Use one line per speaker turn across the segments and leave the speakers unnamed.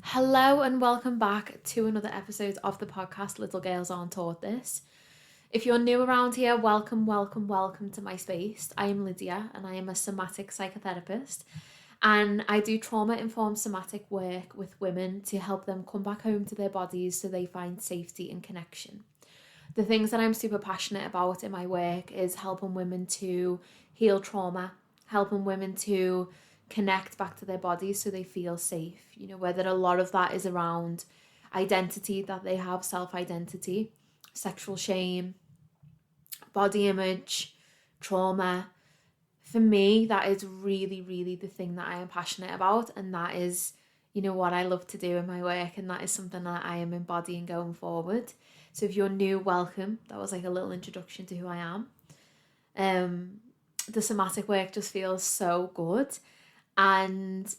Hello and welcome back to another episode of the podcast Little Girls Aren't Taught This. If you're new around here, welcome to my space. I am Lydia and I am a somatic psychotherapist, and I do trauma-informed somatic work with women to help them come back home to their bodies so they find safety and connection. The things that I'm super passionate about in my work is helping women to heal trauma, helping women to connect back to their bodies so they feel safe. You know, whether a lot of that is around identity that they have, self-identity, sexual shame, body image, trauma. For me, that is really the thing that I am passionate about, and that is, you know, what I love to do in my work, and that is something that I am embodying going forward. So if you're new, welcome. That was like a little introduction to who I am. The somatic work just feels so good. And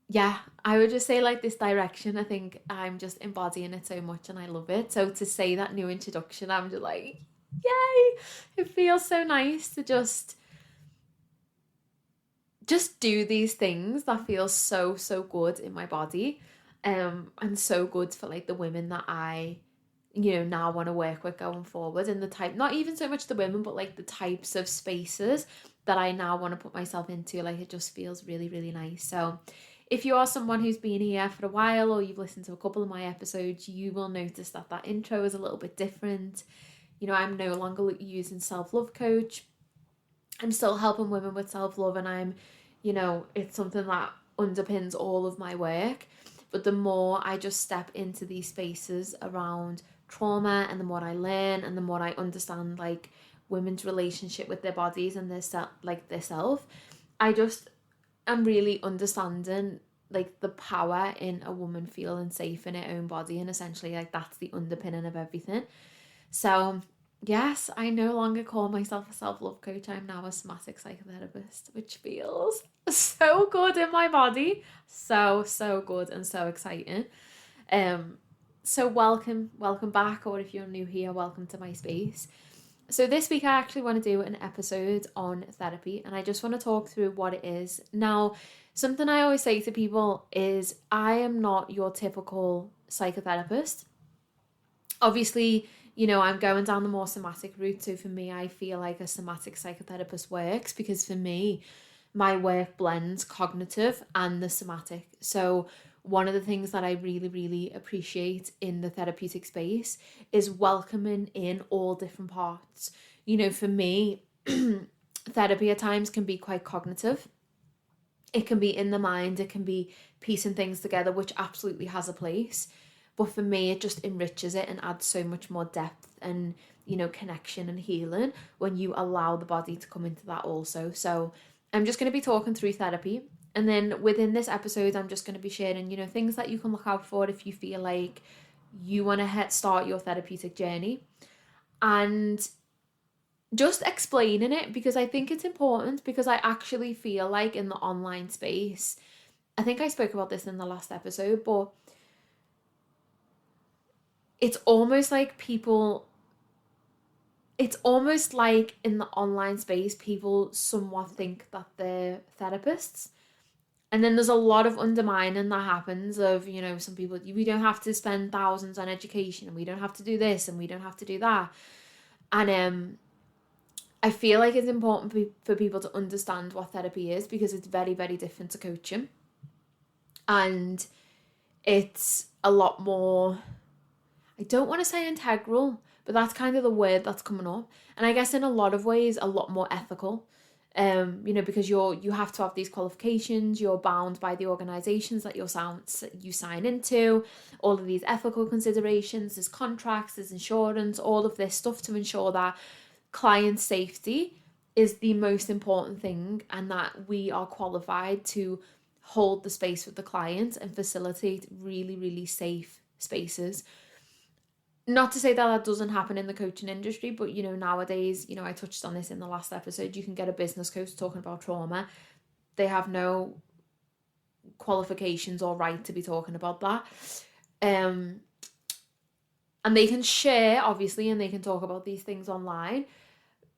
yeah, I would just say like this direction, I think I'm just embodying it so much and I love it. So to say that new introduction, I'm just like, yay! It feels so nice to just do these things that feel so good in my body. And so good for like the women that I, you know, now want to work with going forward, and the type, not even so much the women, but like the types of spaces that I now want to put myself into. Like, it just feels really nice. So if you are someone who's been here for a while, or you've listened to a couple of my episodes, you will notice that that intro is a little bit different. You know, I'm no longer using self-love coach. I'm still helping women with self-love, and I'm, you know, it's something that underpins all of my work. But the more I just step into these spaces around trauma, and the more I learn, and the more I understand like women's relationship with their bodies and their self, I'm really understanding like the power in a woman feeling safe in her own body, and essentially like that's the underpinning of everything. So yes, I no longer call myself a self-love coach. I'm now a somatic psychotherapist, which feels so good in my body. So good and so exciting. So welcome back, or if you're new here, welcome to my space. So this week I actually want to do an episode on therapy, and I just want to talk through what it is. Now, something I always say to people is I am not your typical psychotherapist. Obviously, you know, I'm going down the more somatic route. So for me, I feel like a somatic psychotherapist works because for me, my work blends cognitive and the somatic. So one of the things that I really appreciate in the therapeutic space is welcoming in all different parts. You know, for me, therapy at times can be quite cognitive. It can be in the mind, it can be piecing things together, which absolutely has a place. But for me, it just enriches it and adds so much more depth and, you know, connection and healing when you allow the body to come into that also. So I'm just going to be talking through therapy. And then within this episode, I'm just going to be sharing, you know, things that you can look out for if you feel like you want to start your therapeutic journey. And just explaining it, because I think it's important, because I actually feel like in the online space, I think I spoke about this in the last episode, but it's almost like in the online space, people somewhat think that they're therapists. And then there's a lot of undermining that happens of, you know, some people, we don't have to spend thousands on education, and we don't have to do this, and we don't have to do that. And I feel like it's important for people to understand what therapy is, because it's very different to coaching. And it's a lot more, I don't want to say integral, but that's kind of the word that's coming up. And I guess in a lot of ways, a lot more ethical. You know, because you have to have these qualifications, you're bound by the organisations that you sign into, all of these ethical considerations, there's contracts, there's insurance, all of this stuff to ensure that client safety is the most important thing, and that we are qualified to hold the space with the client and facilitate really safe spaces. Not to say that that doesn't happen in the coaching industry, but, you know, nowadays, you know, I touched on this in the last episode, you can get a business coach talking about trauma. They have no qualifications or right to be talking about that. And they can share, obviously, and they can talk about these things online,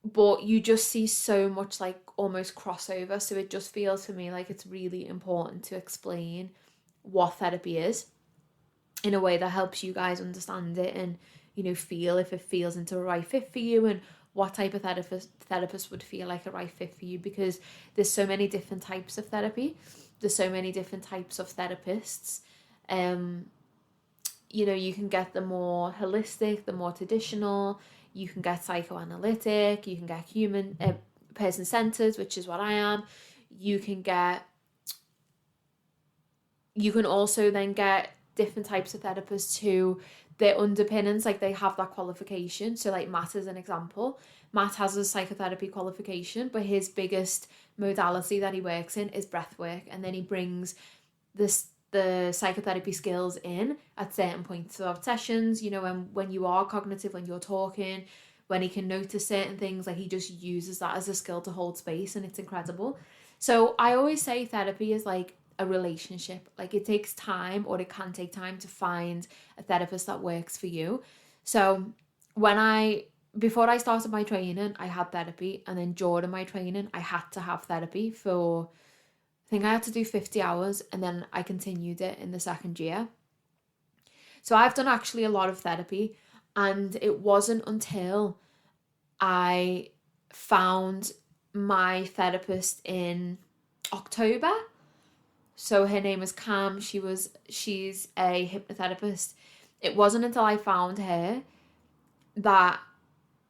but you just see so much like almost crossover. So it just feels for me like it's really important to explain what therapy is. in a way that helps you guys understand it and, you know, feel if it feels into a right fit for you, and what type of therapist would feel like a right fit for you, because there's so many different types of therapy. There's so many different types of therapists. You know, you can get the more holistic, the more traditional, you can get psychoanalytic, you can get human, person-centered, which is what I am. You can also then get different types of therapists who their underpinnings, like they have that qualification. So like Matt is an example. Matt has a psychotherapy qualification, but his biggest modality that he works in is breath work, and then he brings the psychotherapy skills in at certain points of sessions, you know, when you are cognitive, when you're talking, when he can notice certain things, like he just uses that as a skill to hold space, and it's incredible. So I always say therapy is like a relationship. Like it takes time, or it can take time, to find a therapist that works for you. So before I started my training, I had therapy, and then during my training I had to have therapy for, I think I had to do 50 hours, and then I continued it in the second year. So I've done actually a lot of therapy, and it wasn't until I found my therapist in October. So her name is Cam. She's a hypnotherapist. It wasn't until I found her that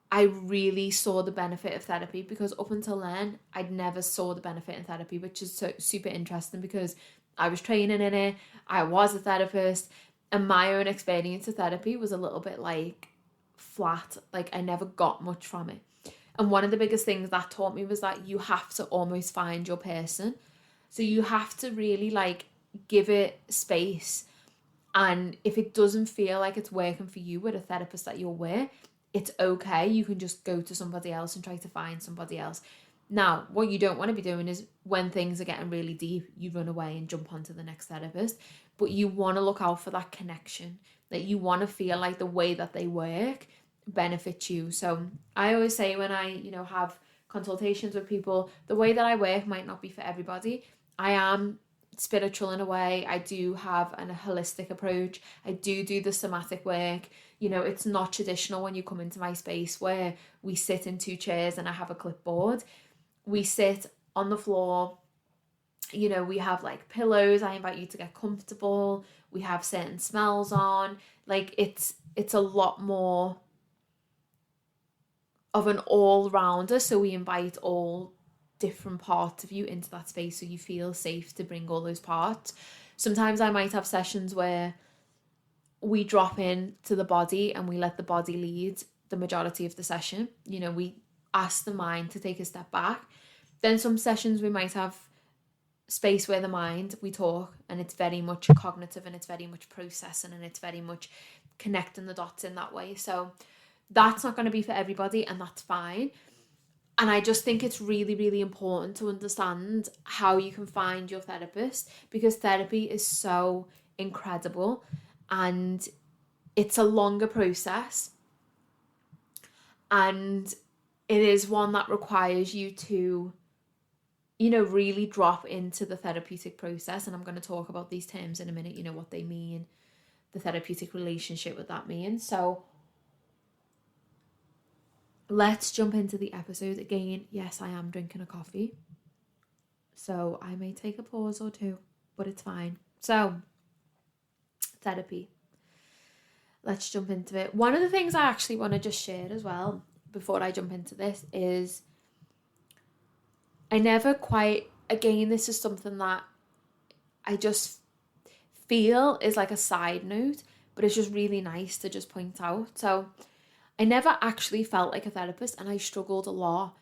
I really saw the benefit of therapy, because up until then I'd never saw the benefit in therapy, which is so super interesting, because I was training in it, I was a therapist, and my own experience of therapy was a little bit like flat. Like I never got much from it. And one of the biggest things that taught me was that you have to almost find your person. So you have to really like give it space, and if it doesn't feel like it's working for you with a therapist that you're with, it's okay. You can just go to somebody else and try to find somebody else. Now, what you don't want to be doing is, when things are getting really deep, you run away and jump onto the next therapist. But you want to look out for that connection, that you want to feel like the way that they work benefits you. So I always say, when I, you know, have consultations with people, the way that I work might not be for everybody. I am spiritual in a way. I do have a holistic approach. I do the somatic work. You know, it's not traditional when you come into my space where we sit in 2 chairs and I have a clipboard. We sit on the floor. You know, we have like pillows. I invite you to get comfortable. We have certain smells on. Like it's a lot more of an all-rounder. So we invite all different parts of you into that space, so you feel safe to bring all those parts. Sometimes I might have sessions where we drop in to the body and we let the body lead the majority of the session. You know, we ask the mind to take a step back. Then some sessions we might have space where the mind, we talk, and it's very much cognitive, and it's very much processing, and it's very much connecting the dots in that way. So that's not going to be for everybody, and that's fine. And I just think it's really, really important to understand how you can find your therapist, because therapy is so incredible, and it's a longer process, and it is one that requires you to, you know, really drop into the therapeutic process. And I'm going to talk about these terms in a minute, you know, what they mean, the therapeutic relationship, what that means. So let's jump into the episode again. Yes, I am drinking a coffee, so I may take a pause or two, but it's fine. So, therapy. Let's jump into it. One of the things I actually want to just share as well before I jump into this is, I never quite, again, this is something that I just feel is like a side note, but it's just really nice to just point out. So I never actually felt like a therapist, and I struggled a lot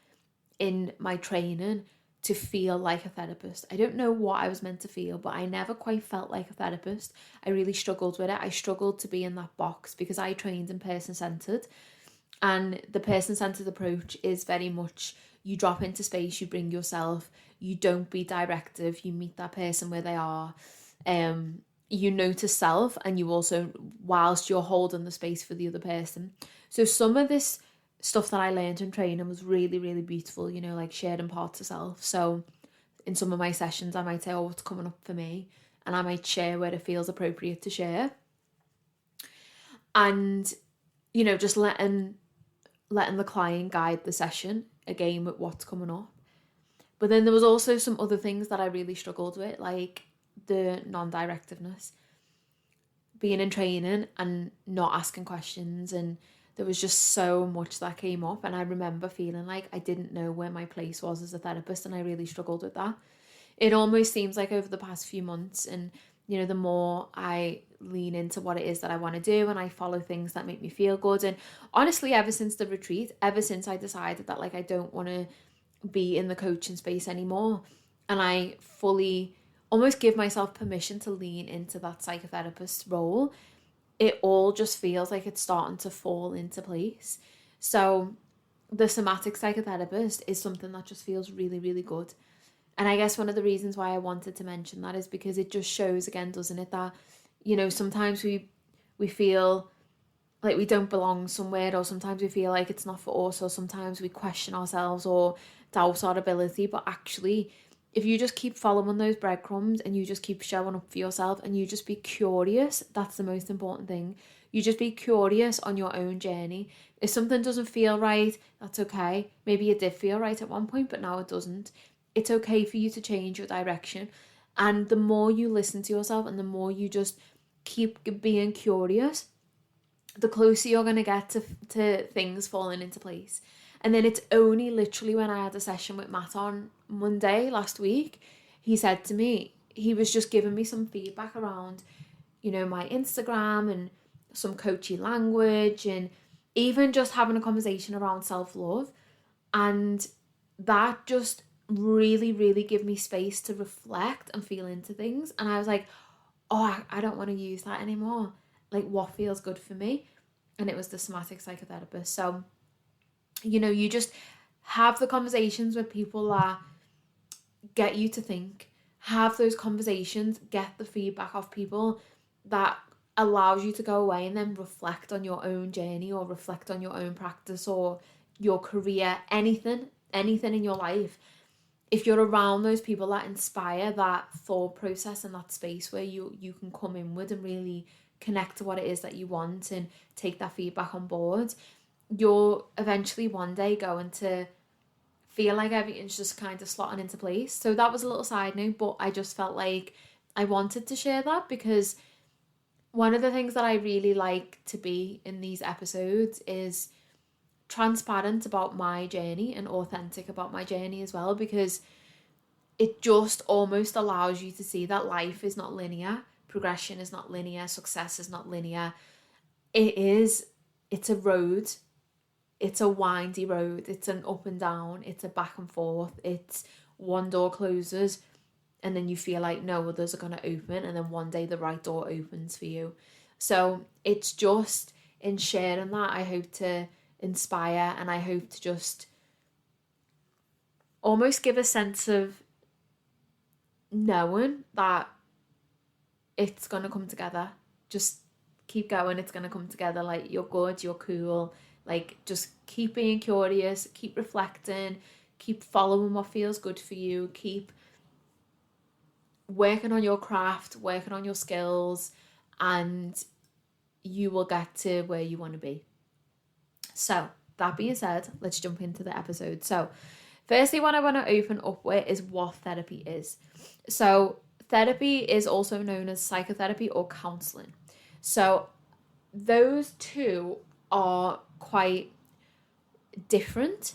in my training to feel like a therapist. I don't know what I was meant to feel, but I never quite felt like a therapist. I really struggled with it. I struggled to be in that box, because I trained in person-centered, and the person-centered approach is very much, you drop into space, you bring yourself, you don't be directive, you meet that person where they are. You notice self, and you also, whilst you're holding the space for the other person. So some of this stuff that I learned in training was really, really beautiful, you know, like sharing parts of self. So in some of my sessions, I might say, oh, what's coming up for me? And I might share where it feels appropriate to share. and, just letting the client guide the session again with what's coming up. But then there was also some other things that I really struggled with, like the non-directiveness, being in training and not asking questions, and there was just so much that came up, and I remember feeling like I didn't know where my place was as a therapist, and I really struggled with that. It almost seems like over the past few months, and the more I lean into what it is that I want to do, and I follow things that make me feel good, and honestly, ever since the retreat, ever since I decided that like I don't want to be in the coaching space anymore, and I fully almost give myself permission to lean into that psychotherapist role, it all just feels like it's starting to fall into place. So the somatic psychotherapist is something that just feels really, really good. And I guess one of the reasons why I wanted to mention that is because it just shows again, doesn't it, that, sometimes we feel like we don't belong somewhere, or sometimes we feel like it's not for us, or sometimes we question ourselves or doubt our ability. But actually, if you just keep following those breadcrumbs and you just keep showing up for yourself and you just be curious, that's the most important thing. You just be curious on your own journey. If something doesn't feel right, that's okay. Maybe it did feel right at one point, but now it doesn't. It's okay for you to change your direction. And the more you listen to yourself and the more you just keep being curious, the closer you're going to get to things falling into place. And then it's only literally when I had a session with Matt on Monday last week, he said to me, he was just giving me some feedback around, my Instagram and some coachy language, and even just having a conversation around self-love. And that just really, really give me space to reflect and feel into things. And I was like, oh, I don't want to use that anymore. Like, what feels good for me? And it was the somatic psychotherapist. So, you just have the conversations with people that get you to think. Have those conversations, get the feedback of people that allows you to go away and then reflect on your own journey, or reflect on your own practice or your career, anything in your life. If you're around those people that inspire that thought process and that space where you can come inward and really connect to what it is that you want and take that feedback on board, you're eventually one day going to feel like everything's just kind of slotting into place. So that was a little side note, but I just felt like I wanted to share that because one of the things that I really like to be in these episodes is transparent about my journey and authentic about my journey as well, because it just almost allows you to see that life is not linear, progression is not linear, success is not linear. It's a road. It's a windy road. It's an up and down. It's a back and forth. It's one door closes and then you feel like no others are going to open, and then one day the right door opens for you. So it's just in sharing that, I hope to inspire, and I hope to just almost give a sense of knowing that it's going to come together. Just keep going. It's going to come together. Like, you're good, you're cool. Like, just keep being curious, keep reflecting, keep following what feels good for you, keep working on your craft, working on your skills, and you will get to where you want to be. So, that being said, let's jump into the episode. So, firstly, what I want to open up with is what therapy is. So, therapy is also known as psychotherapy or counselling. So, those two are quite different.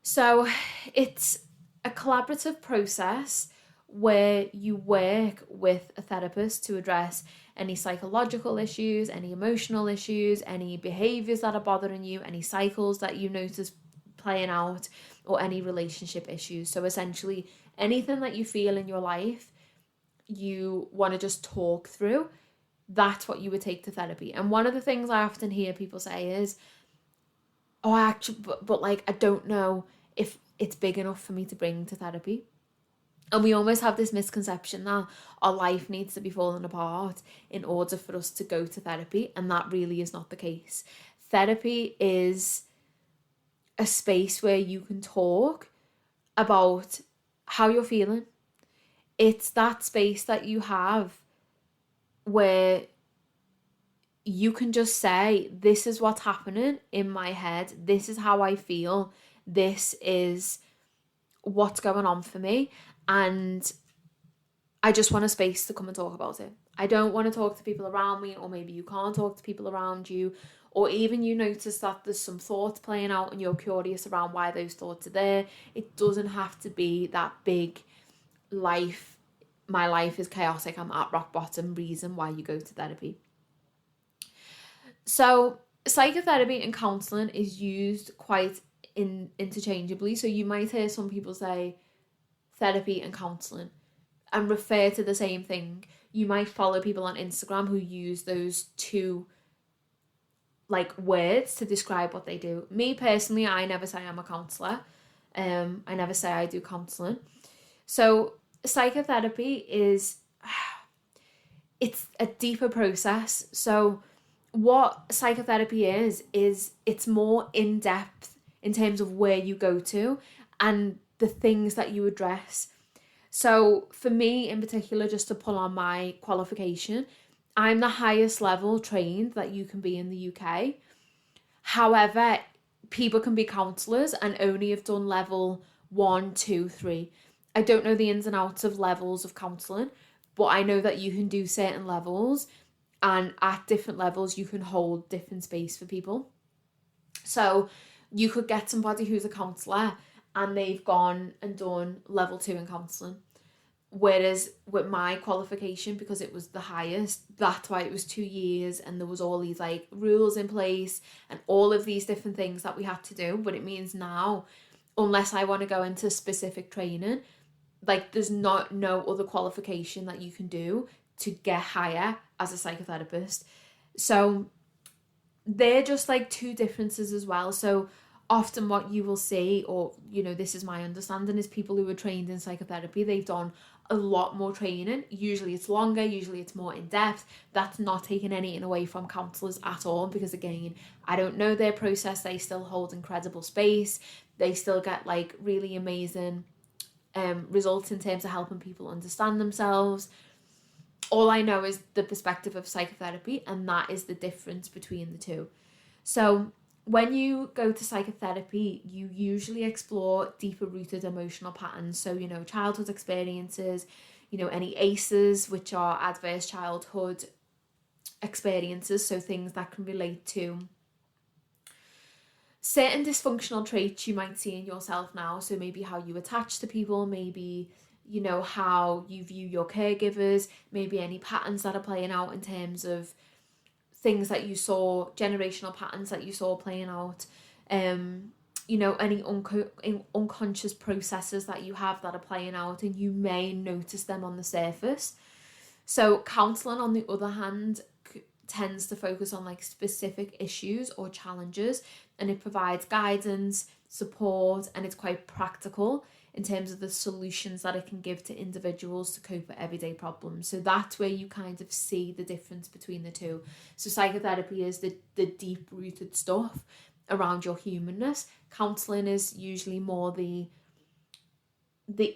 So, it's a collaborative process where you work with a therapist to address any psychological issues, any emotional issues, any behaviours that are bothering you, any cycles that you notice playing out, or any relationship issues. So essentially, anything that you feel in your life you want to just talk through, that's what you would take to therapy. And one of the things I often hear people say is, oh, I actually, but like, I don't know if it's big enough for me to bring to therapy. And we almost have this misconception that our life needs to be falling apart in order for us to go to therapy. And that really is not the case. Therapy is a space where you can talk about how you're feeling. It's that space that you have where you can just say, this is what's happening in my head. This is how I feel. This is what's going on for me. And I just want a space to come and talk about it. I don't want to talk to people around me, or maybe you can't talk to people around you, or even you notice that there's some thoughts playing out and you're curious around why those thoughts are there. It doesn't have to be that big my life is chaotic, I'm at rock bottom reason why you go to therapy. So psychotherapy and counselling is used quite interchangeably. So you might hear some people say therapy and counselling and refer to the same thing. You might follow people on Instagram who use those two words to describe what they do. Me personally, I never say I'm a counsellor. I never say I do counselling. So psychotherapy it's a deeper process. So what psychotherapy is it's more in depth in terms of where you go to and the things that you address. So for me in particular, just to pull on my qualification, I'm the highest level trained that you can be in the UK. However, people can be counsellors and only have done level 1, 2, 3. I don't know the ins and outs of levels of counselling, but I know that you can do certain levels, and at different levels you can hold different space for people. So you could get somebody who's a counsellor and they've gone and done level 2 in counselling. Whereas with my qualification, because it was the highest, that's why it was 2 years, and there was all these rules in place and all of these different things that we had to do. But it means now, unless I want to go into specific training, there's no other qualification that you can do to get higher as a psychotherapist. So they're just two differences as well. So often what you will see, or this is my understanding, is people who are trained in psychotherapy, they've done a lot more training. Usually it's longer, usually it's more in depth. That's not taking anything away from counsellors at all, because again, I don't know their process. They still hold incredible space. They still get really amazing results in terms of helping people understand themselves. All I know is the perspective of psychotherapy, and that is the difference between the two. So when you go to psychotherapy, you usually explore deeper rooted emotional patterns. So, childhood experiences, any ACEs, which are adverse childhood experiences. So things that can relate to certain dysfunctional traits you might see in yourself now. So maybe how you attach to people, maybe, how you view your caregivers, maybe any patterns that are playing out in terms of things that you saw, generational patterns that you saw playing out, any unconscious processes that you have that are playing out, and you may notice them on the surface. So counselling, on the other hand, tends to focus on specific issues or challenges, and it provides guidance, support, and it's quite practical in terms of the solutions that it can give to individuals to cope with everyday problems. So that's where you kind of see the difference between the two. So psychotherapy is the deep-rooted stuff around your humanness. Counselling is usually more the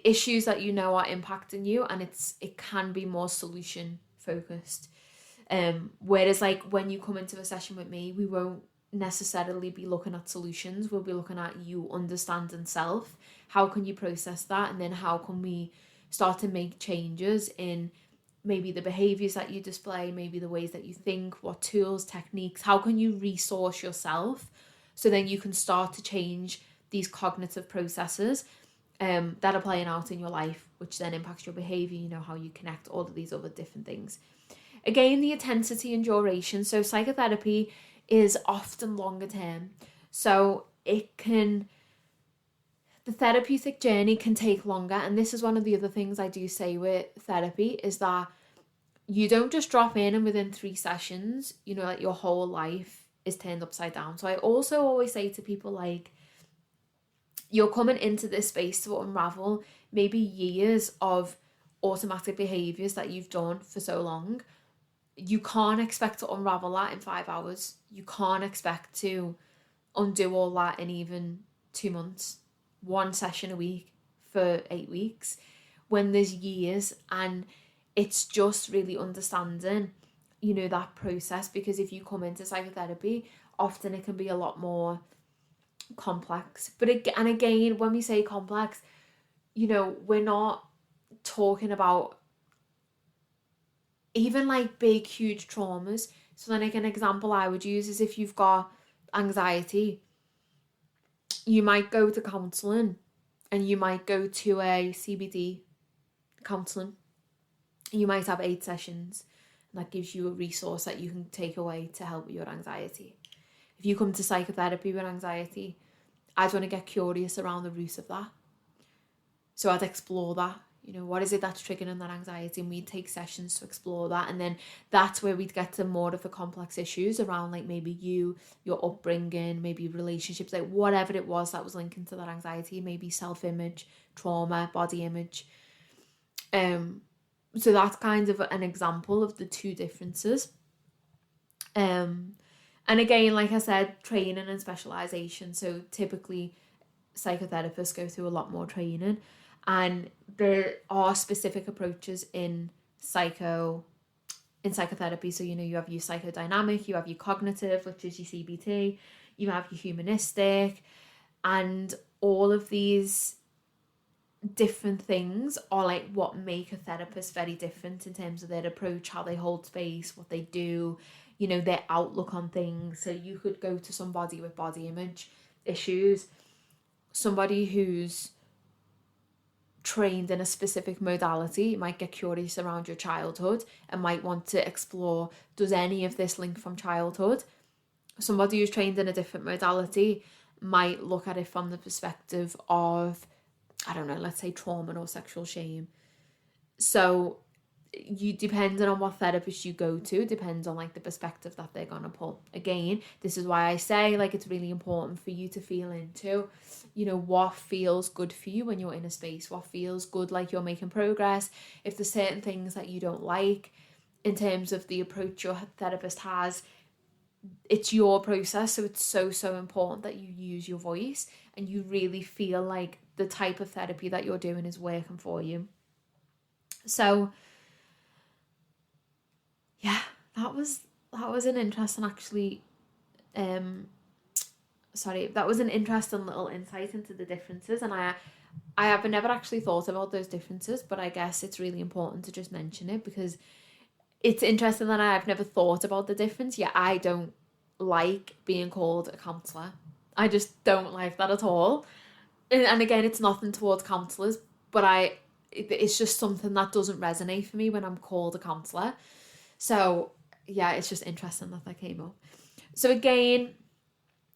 issues that are impacting you, and it can be more solution focused. Whereas when you come into a session with me, we won't necessarily be looking at solutions. We'll be looking at you understanding self. How can you process that? And then how can we start to make changes in maybe the behaviors that you display, maybe the ways that you think, what tools, techniques, how can you resource yourself so then you can start to change these cognitive processes that are playing out in your life, which then impacts your behavior, how you connect, all of these other different things. Again, the intensity and duration. So psychotherapy is often longer term. So the therapeutic journey can take longer. And this is one of the other things I do say with therapy, is that you don't just drop in and within 3 sessions, your whole life is turned upside down. So I also always say to people, you're coming into this space to unravel maybe years of automatic behaviors that you've done for so long. You can't expect to unravel that in 5 hours. You can't expect to undo all that in even 2 months. 1 session a week for 8 weeks, when there's years. And it's just really understanding you know, that process, because if you come into psychotherapy, often it can be a lot more complex. But and again, when we say complex, you know, we're not talking about even like big, huge traumas. So then, like, an example I would use is if you've got anxiety, you might go to counselling, and you might go to a CBD counselling. You might have 8 sessions, and that gives you a resource that you can take away to help with your anxiety. If you come to psychotherapy with anxiety, I'd want to get curious around the root of that. So I'd explore that. You know, what is it that's triggering that anxiety? And we'd take sessions to explore that. And then that's where we'd get to more of the complex issues around, like, maybe your upbringing, maybe relationships, like whatever it was that was linking to that anxiety, maybe self-image, trauma, body image. So that's kind of an example of the two differences. And again, like I said, training and specialization. So typically psychotherapists go through a lot more training, and there are specific approaches in psychotherapy. So, you know, you have your psychodynamic, you have your cognitive, which is your CBT, you have your humanistic, and all of these different things are like what make a therapist very different in terms of their approach, how they hold space, what they do, you know, their outlook on things. So you could go to somebody with body image issues, somebody who's trained in a specific modality might get curious around your childhood and might want to explore, does any of this link from childhood? Somebody who's trained in a different modality might look at it from the perspective of, I don't know, let's say trauma or sexual shame. So you, depending on what therapist you go to, depends on like the perspective that they're gonna pull. Again, this is why I say, like, it's really important for you to feel into, you know, what feels good for you when you're in a space, what feels good, like you're making progress. If there's certain things that you don't like in terms of the approach your therapist has, it's your process, so it's so important that you use your voice and you really feel like the type of therapy that you're doing is working for you. So yeah, that was an interesting, actually, that was an interesting little insight into the differences, and I have never actually thought about those differences, but I guess it's really important to just mention it because it's interesting that I've never thought about the difference. Yeah, I don't like being called a counsellor. I just don't like that at all. And again, it's nothing towards counsellors, but it's just something that doesn't resonate for me when I'm called a counsellor. So yeah, it's just interesting that came up. So again,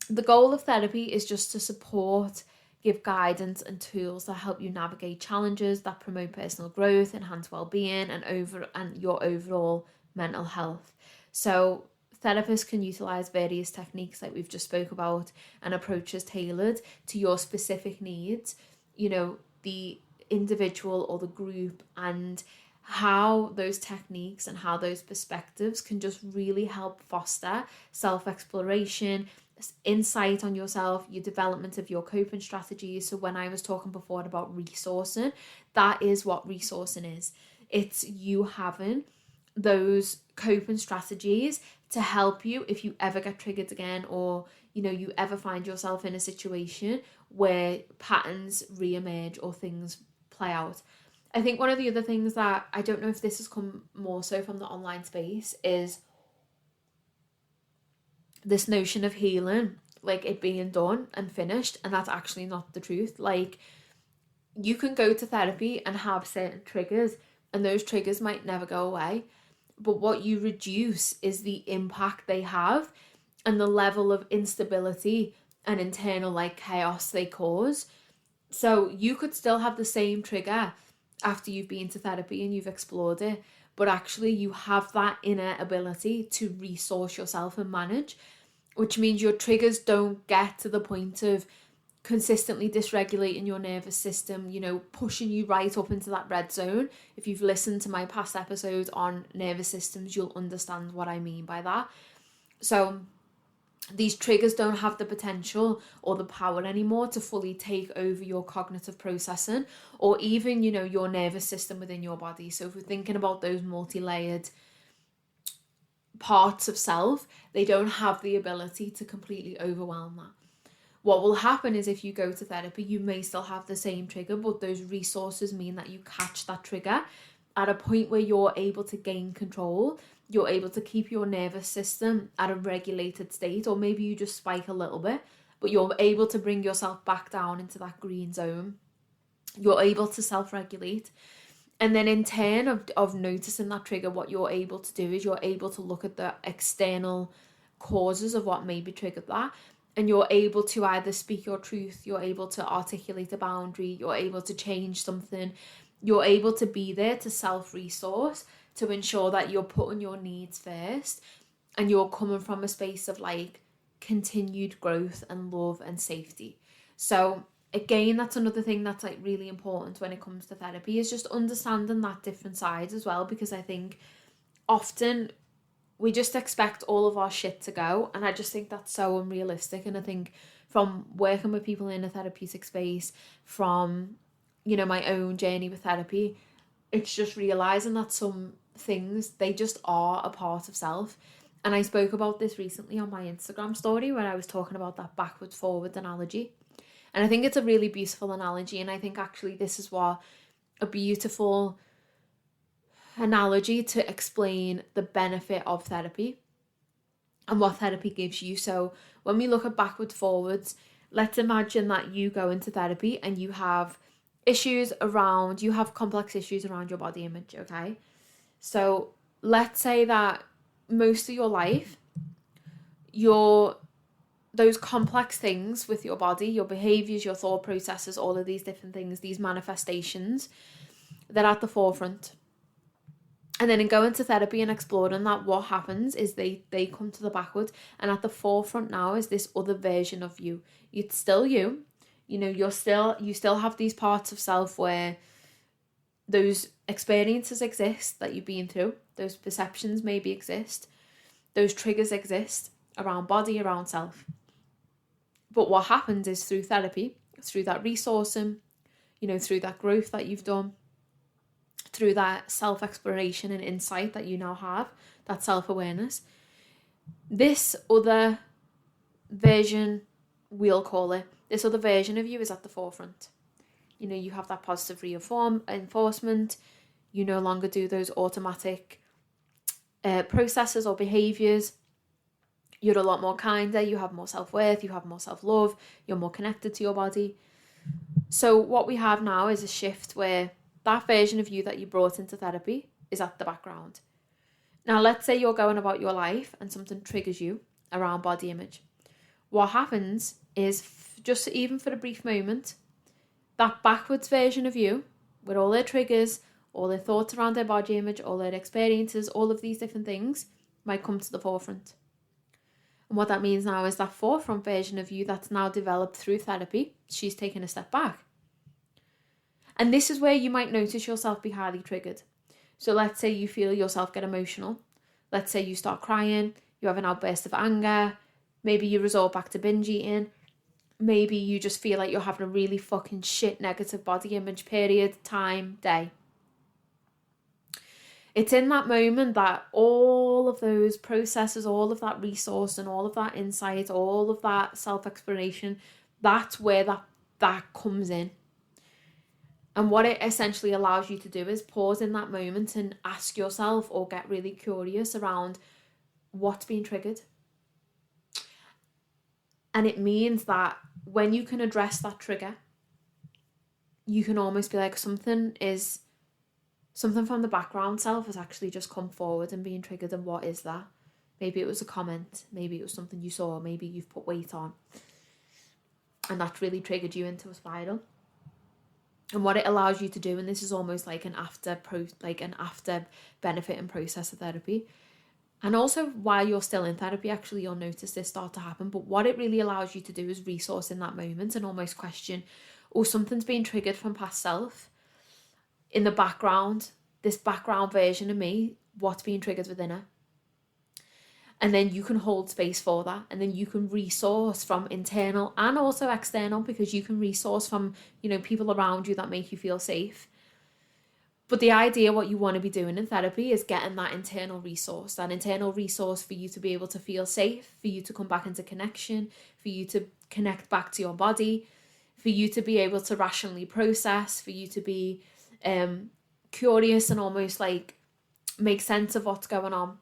the goal of therapy is just to support, give guidance and tools that help you navigate challenges, that promote personal growth, enhance well-being, and your overall mental health. So therapists can utilize various techniques like we've just spoke about and approaches tailored to your specific needs, you know, the individual or the group, and how those techniques and how those perspectives can just really help foster self-exploration, insight on yourself, your development of your coping strategies. So when I was talking before about resourcing, that is what resourcing is. It's you having those coping strategies to help you if you ever get triggered again, or, you know, you ever find yourself in a situation where patterns re-emerge or things play out. I think one of the other things that, I don't know if this has come more so from the online space, is this notion of healing, like it being done and finished, and that's actually not the truth. Like, you can go to therapy and have certain triggers, and those triggers might never go away, but what you reduce is the impact they have and the level of instability and internal like chaos they cause. So you could still have the same trigger after you've been to therapy and you've explored it, but actually you have that inner ability to resource yourself and manage, which means your triggers don't get to the point of consistently dysregulating your nervous system, you know, pushing you right up into that red zone. If you've listened to my past episodes on nervous systems, you'll understand what I mean by that. So these triggers don't have the potential or the power anymore to fully take over your cognitive processing, or even, you know, your nervous system within your body. So if we're thinking about those multi-layered parts of self, they don't have the ability to completely overwhelm that. What will happen is if you go to therapy, you may still have the same trigger, but those resources mean that you catch that trigger at a point where you're able to gain control. You're able to keep your nervous system at a regulated state, or maybe you just spike a little bit, but you're able to bring yourself back down into that green zone. You're able to self-regulate. And then in turn of noticing that trigger, what you're able to do is you're able to look at the external causes of what maybe triggered that. And you're able to either speak your truth, you're able to articulate a boundary, you're able to change something, you're able to be there to self-resource, to ensure that you're putting your needs first and you're coming from a space of like continued growth and love and safety. So again, that's another thing that's like really important when it comes to therapy, is just understanding that different sides as well, because I think often we just expect all of our shit to go, and I just think that's so unrealistic. And I think from working with people in a therapeutic space, from, you know, my own journey with therapy, it's just realizing that some things, they just are a part of self. And I spoke about this recently on my Instagram story where I was talking about that backwards forward analogy, and I think it's a really beautiful analogy. And I think actually this is what a beautiful analogy to explain the benefit of therapy and what therapy gives you. So when we look at backwards forwards, let's imagine that you go into therapy and you have complex issues around your body image, okay? So let's say that most of your life, those complex things with your body, your behaviors, your thought processes, all of these different things, these manifestations, they're at the forefront. And then in going to therapy and exploring that, what happens is they come to the backward, and at the forefront now is this other version of you. It's still you, you know, you still have these parts of self where those experiences exist that you've been through, those perceptions maybe exist, those triggers exist around body, around self. But what happens is through therapy, through that resourcing, you know, through that growth that you've done, through that self-exploration and insight that you now have, that self-awareness, this other version, we'll call it, this other version of you is at the forefront. You know, you have that positive reinforcement. You no longer do those automatic processes or behaviours. You're a lot more kinder, you have more self-worth, you have more self-love, you're more connected to your body. So what we have now is a shift where that version of you that you brought into therapy is at the background. Now, let's say you're going about your life and something triggers you around body image. What happens is, just even for a brief moment, that backwards version of you, with all their triggers, all their thoughts around their body image, all their experiences, all of these different things, might come to the forefront. And what that means now is that forefront version of you that's now developed through therapy, she's taken a step back. And this is where you might notice yourself be highly triggered. So let's say you feel yourself get emotional. Let's say you start crying, you have an outburst of anger, maybe you resort back to binge eating, maybe you just feel like you're having a really fucking shit negative body image period, time, day. It's in that moment that all of those processes, all of that resource and all of that insight, all of that self-exploration, that's where that comes in. And what it essentially allows you to do is pause in that moment and ask yourself, or get really curious around what's being triggered. And it means that when you can address that trigger, you can almost be like, something from the background self has actually just come forward and being triggered. And what is that? Maybe it was a comment, maybe it was something you saw, maybe you've put weight on, and that really triggered you into a spiral. And what it allows you to do, and this is almost like an after benefit and process of therapy, and also while you're still in therapy, actually you'll notice this start to happen. But what it really allows you to do is resource in that moment and almost question, something's being triggered from past self in the background, this background version of me, what's being triggered within her. And then you can hold space for that, and then you can resource from internal and also external, because you can resource from, you know, people around you that make you feel safe. But the idea, what you want to be doing in therapy, is getting that internal resource for you to be able to feel safe, for you to come back into connection, for you to connect back to your body, for you to be able to rationally process, for you to be curious and almost like make sense of what's going on,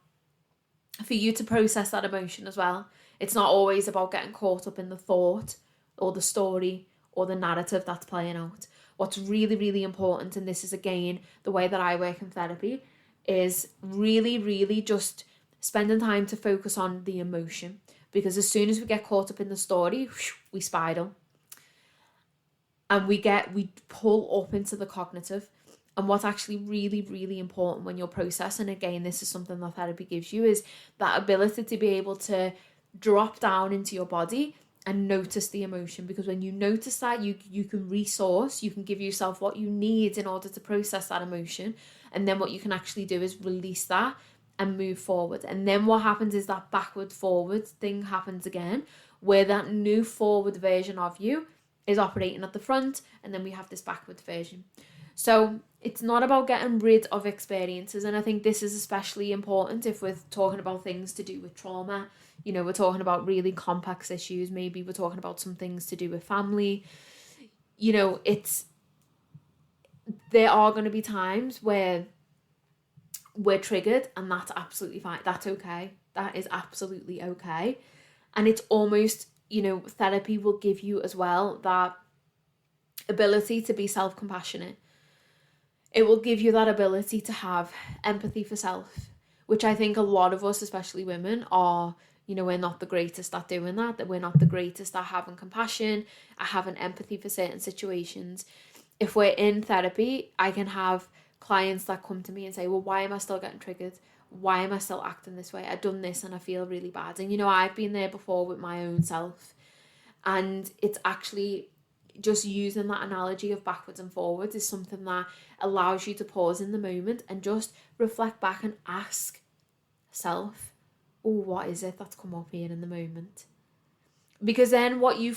for you to process that emotion as well. It's not always about getting caught up in the thought or the story or the narrative that's playing out. What's really, really important, and this is again the way that I work in therapy, is really, really just spending time to focus on the emotion. Because as soon as we get caught up in the story, we spiral. And we pull up into the cognitive. And what's actually really, really important when you're processing, again, this is something that therapy gives you, is that ability to be able to drop down into your body and notice the emotion. Because when you notice that, you can resource, you can give yourself what you need in order to process that emotion. And then what you can actually do is release that and move forward. And then what happens is that backward forward thing happens again, where that new forward version of you is operating at the front, and then we have this backward version. So it's not about getting rid of experiences. And I think this is especially important if we're talking about things to do with trauma. We're talking about really complex issues. Maybe we're talking about some things to do with family. There are going to be times where we're triggered, and that's absolutely fine. That's okay. That is absolutely okay. And it's almost, therapy will give you as well that ability to be self-compassionate. It will give you that ability to have empathy for self, which I think a lot of us, especially women, are, we're not the greatest at doing that we're not the greatest at having compassion, at having empathy for certain situations. If we're in therapy, I can have clients that come to me and say, well, why am I still getting triggered? Why am I still acting this way? I've done this and I feel really bad. And, I've been there before with my own self. And it's actually just using that analogy of backwards and forwards is something that allows you to pause in the moment and just reflect back and ask self, oh, what is it that's come up here in the moment? Because then what you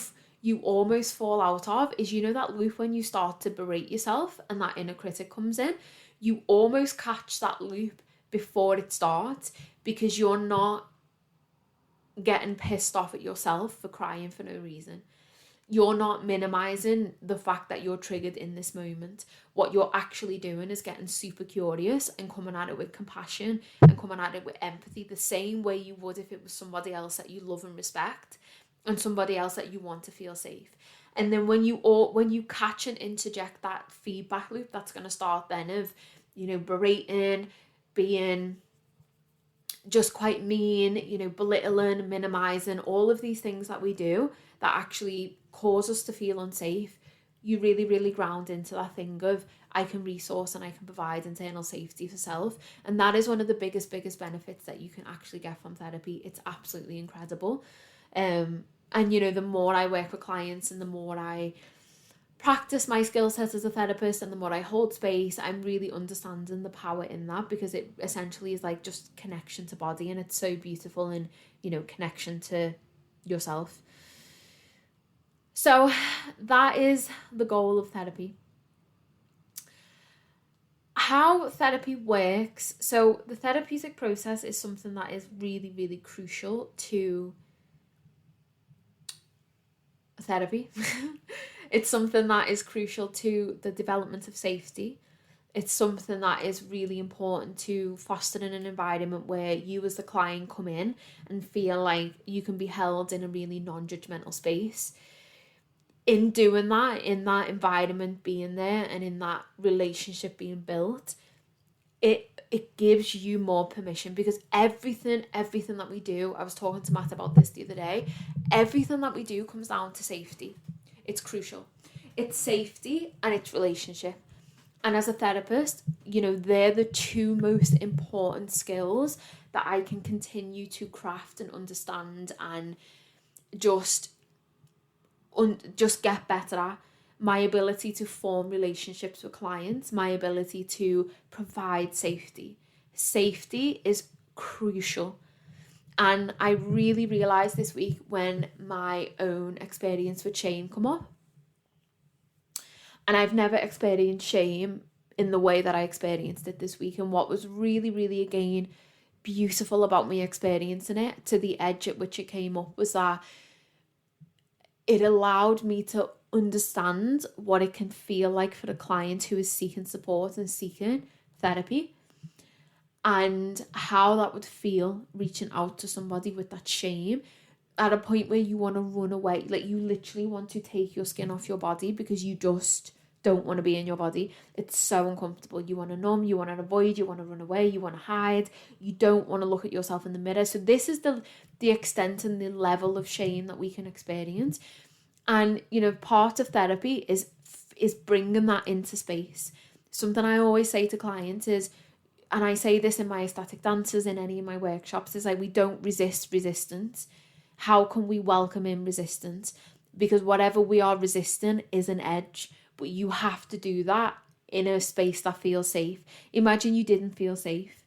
almost fall out of is, that loop when you start to berate yourself and that inner critic comes in, you almost catch that loop before it starts, because you're not getting pissed off at yourself for crying for no reason. You're not minimizing the fact that you're triggered in this moment. What you're actually doing is getting super curious and coming at it with compassion and coming at it with empathy, the same way you would if it was somebody else that you love and respect and somebody else that you want to feel safe. And then when you catch and interject that feedback loop, that's going to start then of, berating, being just quite mean, belittling, minimizing, all of these things that we do that actually cause us to feel unsafe. You really, really ground into that thing of, I can resource and I can provide internal safety for self. And that is one of the biggest benefits that you can actually get from therapy. It's absolutely incredible. And, the more I work with clients and the more I practice my skill set as a therapist and the more I hold space, I'm really understanding the power in that, because it essentially is like just connection to body, and it's so beautiful, and connection to yourself. So that is the goal of therapy. How therapy works. So the therapeutic process is something that is really, really crucial to therapy. It's something that is crucial to the development of safety. It's something that is really important to fostering an environment where you as the client come in and feel like you can be held in a really non-judgmental space. In doing that, in that environment being there and in that relationship being built, it gives you more permission, because everything that we do, I was talking to Matt about this the other day, everything that we do comes down to safety. It's crucial. It's safety and it's relationship. And as a therapist, they're the two most important skills that I can continue to craft and understand and just get better at. My ability to form relationships with clients, my ability to provide safety. Safety is crucial. And I really realised this week when my own experience with shame come up. And I've never experienced shame in the way that I experienced it this week. And what was really, really, again, beautiful about me experiencing it to the edge at which it came up was that it allowed me to understand what it can feel like for a client who is seeking support and seeking therapy, and how that would feel reaching out to somebody with that shame at a point where you want to run away. Like, you literally want to take your skin off your body because you just don't want to be in your body. It's so uncomfortable. You want to numb, you want to avoid, you want to run away, you want to hide, you don't want to look at yourself in the mirror. So this is the extent and the level of shame that we can experience. And, you know, part of therapy is bringing that into space. Something I always say to clients is, and I say this in my ecstatic dances, in any of my workshops, is like, we don't resist resistance. How can we welcome in resistance? Because whatever we are resisting is an edge, but you have to do that in a space that feels safe. Imagine you didn't feel safe.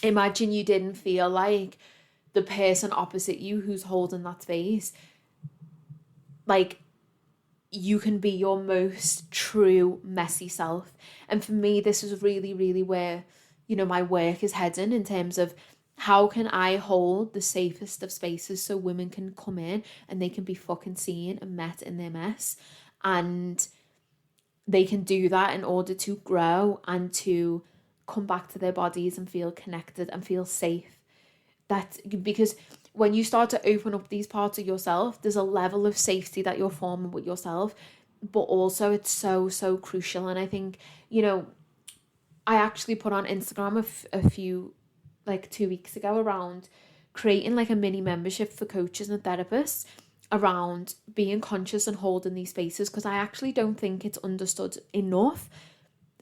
Imagine you didn't feel like the person opposite you who's holding that space, like, you can be your most true, messy self. And for me, this is really, really where, you know, my work is heading, in terms of how can I hold the safest of spaces so women can come in and they can be fucking seen and met in their mess. And they can do that in order to grow and to come back to their bodies and feel connected and feel safe. Because when you start to open up these parts of yourself, there's a level of safety that you're forming with yourself, but also it's so, so crucial. And I think, you know, I actually put on Instagram a few, like 2 weeks ago, around creating like a mini membership for coaches and therapists around being conscious and holding these spaces, because I actually don't think it's understood enough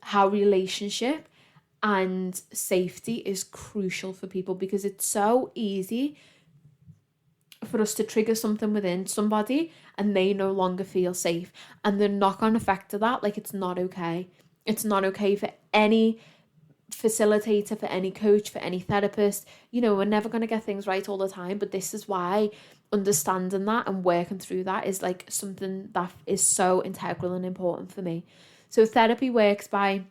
how relationship and safety is crucial for people, because it's so easy for us to trigger something within somebody and they no longer feel safe, and the knock-on effect of that, like, it's not okay. It's not okay for any facilitator, for any coach, for any therapist. You know, we're never going to get things right all the time, but this is why understanding that and working through that is like something that is so integral and important for me. So therapy works by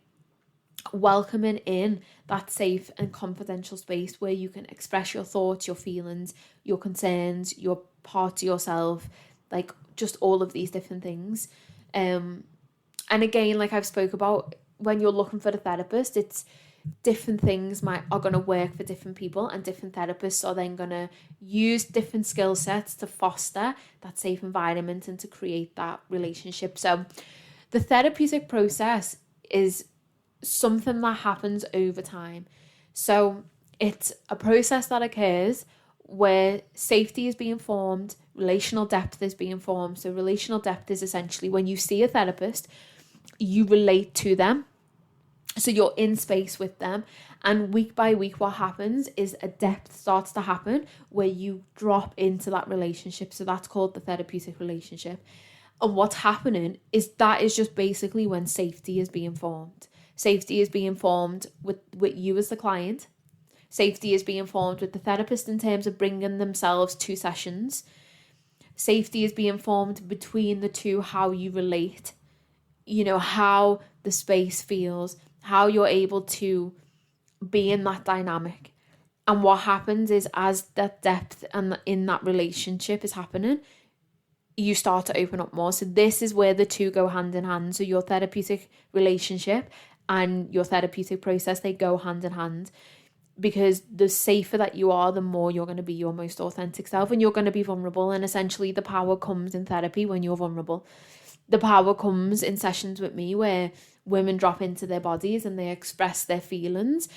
welcoming in that safe and confidential space where you can express your thoughts, your feelings, your concerns, your part of yourself, like just all of these different things. And again, like I've spoke about, when you're looking for a therapist, it's different things are going to work for different people, and different therapists are then going to use different skill sets to foster that safe environment and to create that relationship. So the therapeutic process is something that happens over time. So it's a process that occurs where safety is being formed, relational depth is being formed. So relational depth is essentially when you see a therapist, you relate to them. So you're in space with them, and week by week what happens is a depth starts to happen where you drop into that relationship. So that's called the therapeutic relationship. And what's happening is that is just basically when safety is being formed. Safety is being formed with you as the client. Safety is being formed with the therapist in terms of bringing themselves to sessions. Safety is being formed between the two, how you relate, you know, how the space feels, how you're able to be in that dynamic. And what happens is, as that depth and in that relationship is happening, you start to open up more. So this is where the two go hand in hand. So your therapeutic relationship and your therapeutic process, they go hand in hand, because the safer that you are, the more you're going to be your most authentic self, and you're going to be vulnerable. And essentially the power comes in therapy when you're vulnerable. The power comes in sessions with me where women drop into their bodies and they express their feelings,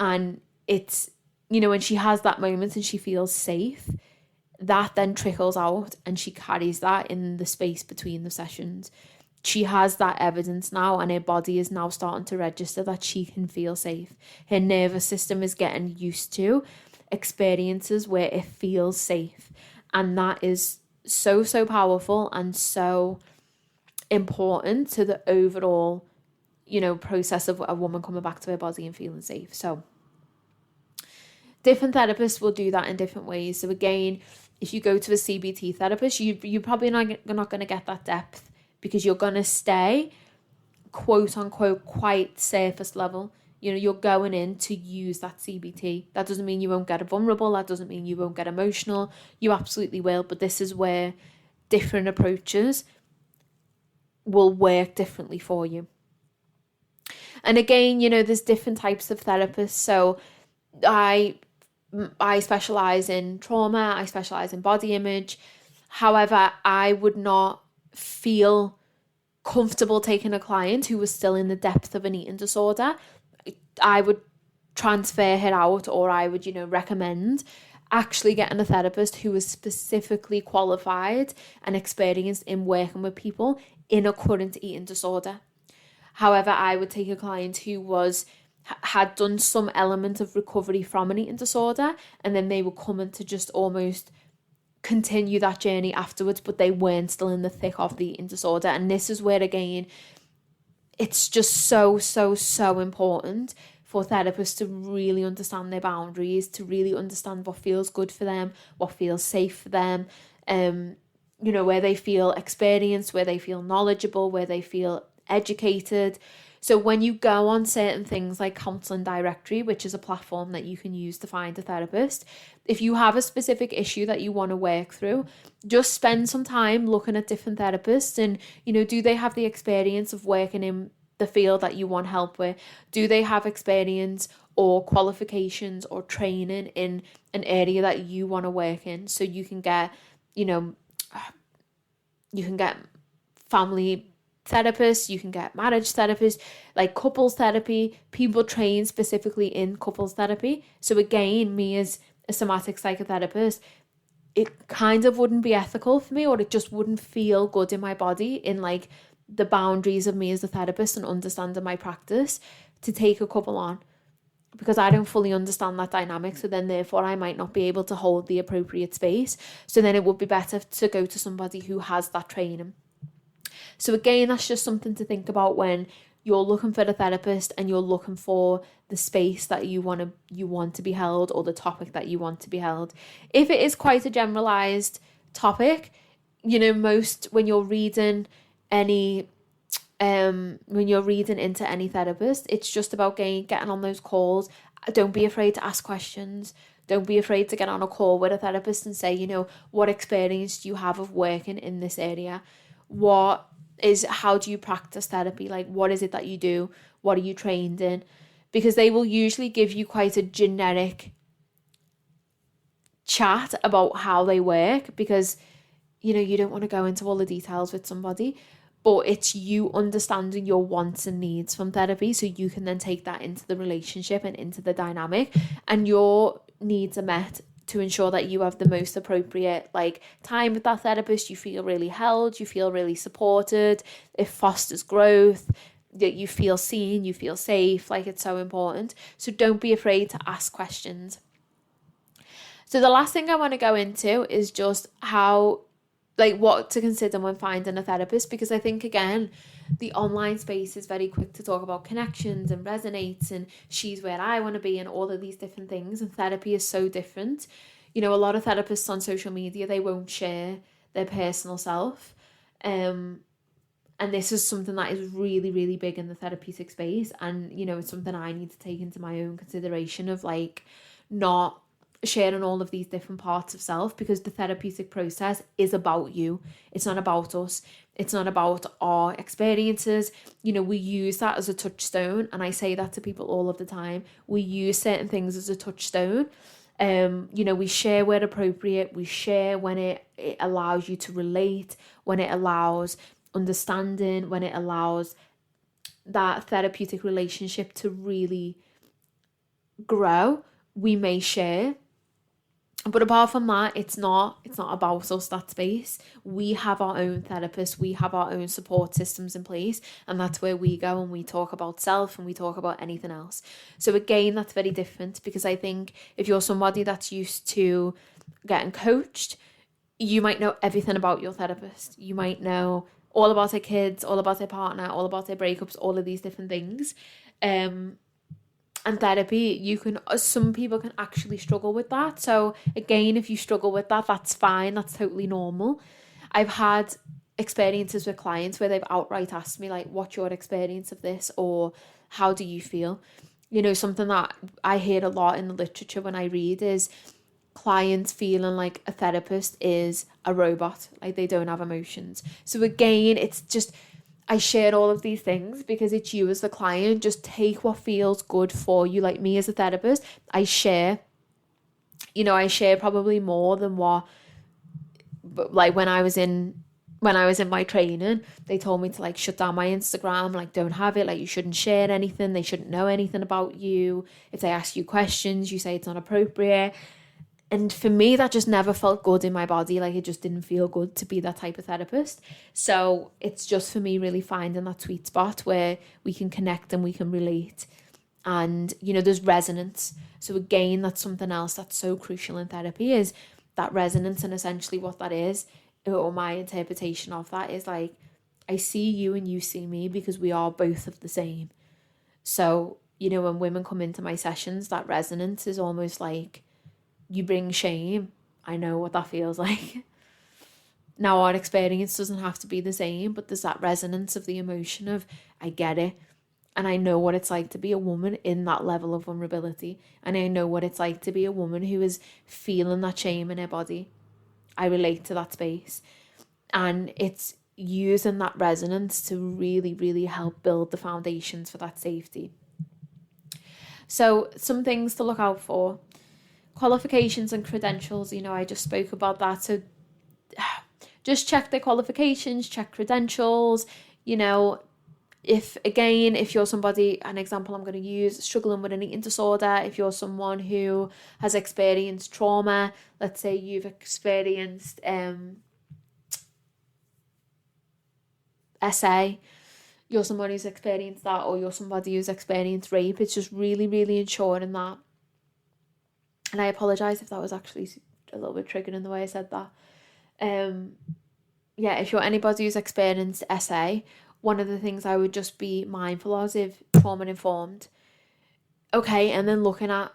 and it's, you know, when she has that moment and she feels safe, that then trickles out and she carries that in the space between the sessions. She has that evidence now, and her body is now starting to register that she can feel safe. Her nervous system is getting used to experiences where it feels safe, and that is so, so powerful and so important to the overall, you know, process of a woman coming back to her body and feeling safe. So different therapists will do that in different ways. So again, if you go to a CBT therapist, you're probably not going to get that depth, because you're going to stay quote unquote quite surface level. You know, you're going in to use that CBT. That doesn't mean you won't get vulnerable. That doesn't mean you won't get emotional. You absolutely will. But this is where different approaches will work differently for you. And again, you know, there's different types of therapists. So I specialize in trauma. I specialize in body image. However, I would not feel comfortable taking a client who was still in the depth of an eating disorder. I would transfer her out, or I would, you know, recommend actually getting a therapist who is specifically qualified and experienced in working with people in a current eating disorder. However, I would take a client who had done some element of recovery from an eating disorder, and then they were coming to just almost continue that journey afterwards, but they weren't still in the thick of the eating disorder. And this is where, again, it's just so important for therapists to really understand their boundaries, to really understand what feels good for them, what feels safe for them, you know, where they feel experienced, where they feel knowledgeable, where they feel educated. So when you go on certain things like Counselling Directory, which is a platform that you can use to find a therapist, if you have a specific issue that you want to work through, just spend some time looking at different therapists and, you know, do they have the experience of working in the field that you want help with? Do they have experience or qualifications or training in an area that you want to work in? So you can get, you know, you can get family therapists, you can get marriage therapists, like couples therapy. People train specifically in couples therapy. So again, me as a somatic psychotherapist, it kind of wouldn't be ethical for me, or it just wouldn't feel good in my body, in like the boundaries of me as a therapist and understanding my practice, to take a couple on, because I don't fully understand that dynamic. So then therefore I might not be able to hold the appropriate space. So then it would be better to go to somebody who has that training. So again, that's just something to think about when you're looking for a therapist and you're looking for the space that you want to be held, or the topic that you want to be held. If it is quite a generalized topic, you know, when you're reading into any therapist, it's just about getting on those calls. Don't be afraid to ask questions. Don't be afraid to get on a call with a therapist and say, you know, what experience do you have of working in this area? How do you practice therapy? Like, what is it that you do? What are you trained in? Because they will usually give you quite a generic chat about how they work, because, you know, you don't want to go into all the details with somebody, but it's you understanding your wants and needs from therapy, so you can then take that into the relationship and into the dynamic, and your needs are met to ensure that you have the most appropriate like time with that therapist. You feel really held, you feel really supported, it fosters growth, that you feel seen, you feel safe. Like, it's so important. So don't be afraid to ask questions. So the last thing I want to go into is just what to consider when finding a therapist, because I think, again, the online space is very quick to talk about connections and resonates and she's where I want to be and all of these different things, and therapy is so different. You know, a lot of therapists on social media, they won't share their personal self, and this is something that is really, really big in the therapeutic space, and, you know, it's something I need to take into my own consideration of like not sharing all of these different parts of self, because the therapeutic process is about you. It's not about us. It's not about our experiences. You know, we use that as a touchstone, and I say that to people all of the time. We use certain things as a touchstone. You know, we share where appropriate. We share when it allows you to relate, when it allows understanding, when it allows that therapeutic relationship to really grow. We may share. But apart from that, it's not about us, that space. We have our own therapists, we have our own support systems in place, and that's where we go and we talk about self and we talk about anything else. So again, that's very different, because I think if you're somebody that's used to getting coached, you might know everything about your therapist. You might know all about their kids, all about their partner, all about their breakups, all of these different things. And therapy, some people can actually struggle with that. So again, if you struggle with that, that's fine. That's totally normal. I've had experiences with clients where they've outright asked me, like, what's your experience of this, or how do you feel? You know, something that I hear a lot in the literature when I read is clients feeling like a therapist is a robot, like they don't have emotions. So again, it's just, I share all of these things because it's you as the client. Just take what feels good for you. Like me as a therapist, I share probably more than what, like when I was in my training, they told me to like shut down my Instagram, like don't have it, like you shouldn't share anything, they shouldn't know anything about you. If they ask you questions, you say it's not appropriate. And for me, that just never felt good in my body. Like it just didn't feel good to be that type of therapist. So it's just for me really finding that sweet spot where we can connect and we can relate. And, you know, there's resonance. So again, that's something else that's so crucial in therapy, is that resonance. And essentially what that is, or my interpretation of that, is like, I see you and you see me because we are both of the same. So, you know, when women come into my sessions, that resonance is almost like, you bring shame. I know what that feels like. Now, our experience doesn't have to be the same, but there's that resonance of the emotion of, I get it. And I know what it's like to be a woman in that level of vulnerability. And I know what it's like to be a woman who is feeling that shame in her body. I relate to that space. And it's using that resonance to really, really help build the foundations for that safety. So some things to look out for. Qualifications and credentials, you know, I just spoke about that. So just check their qualifications, check credentials. You know, if you're somebody, an example I'm going to use, struggling with an eating disorder, if you're someone who has experienced trauma, let's say you've experienced SA, you're someone who's experienced that, or you're somebody who's experienced rape, it's just really, really ensuring that. And I apologise if that was actually a little bit triggering in the way I said that. If you're anybody who's experienced SA, one of the things I would just be mindful of is trauma-informed. Okay, and then looking at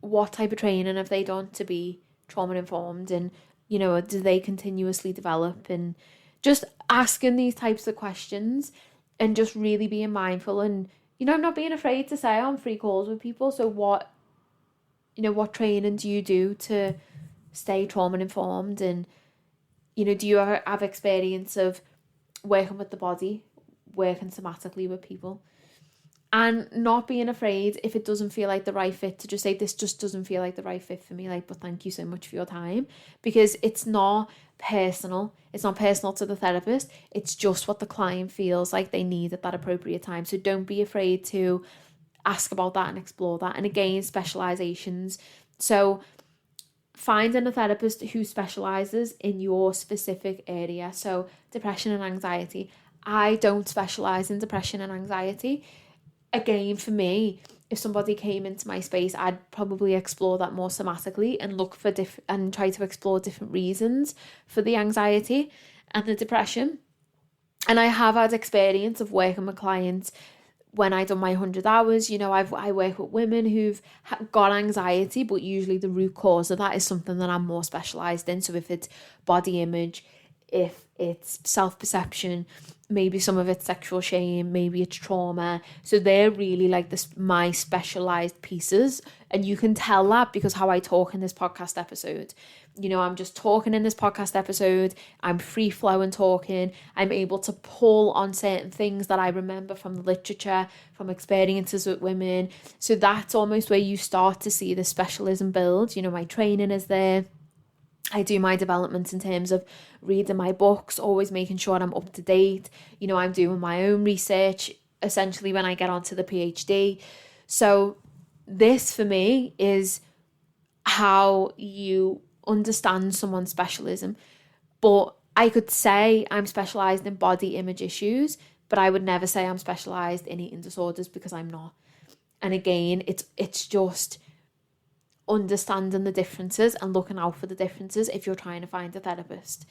what type of training have they done to be trauma-informed, and, you know, do they continuously develop, and just asking these types of questions and just really being mindful and, you know, not being afraid to say on free calls with people, so what training do you do to stay trauma-informed? And, you know, do you ever have experience of working with the body, working somatically with people? And not being afraid, if it doesn't feel like the right fit, to just say, this just doesn't feel like the right fit for me, like, but thank you so much for your time. Because it's not personal. It's not personal to the therapist. It's just what the client feels like they need at that appropriate time. So don't be afraid to ask about that and explore that. And again, specializations. So finding a therapist who specializes in your specific area. So depression and anxiety. I don't specialize in depression and anxiety. Again, for me, if somebody came into my space, I'd probably explore that more somatically and look for and try to explore different reasons for the anxiety and the depression. And I have had experience of working with clients when I done my 100 hours. You know, I work with women who've got anxiety, but usually the root cause of that is something that I'm more specialised in. So if it's body image, if it's self-perception, maybe some of it's sexual shame, maybe it's trauma. So they're really like my specialised pieces. And you can tell that because how I talk in this podcast episode. You know, I'm just talking in this podcast episode. I'm free flowing talking. I'm able to pull on certain things that I remember from the literature, from experiences with women. So that's almost where you start to see the specialism build. You know, my training is there. I do my development in terms of reading my books, always making sure I'm up to date. You know, I'm doing my own research essentially when I get onto the PhD. So this for me is how you understand someone's specialism. But I could say I'm specialised in body image issues, but I would never say I'm specialised in eating disorders because I'm not. And again, it's just understanding the differences and looking out for the differences if you're trying to find a therapist.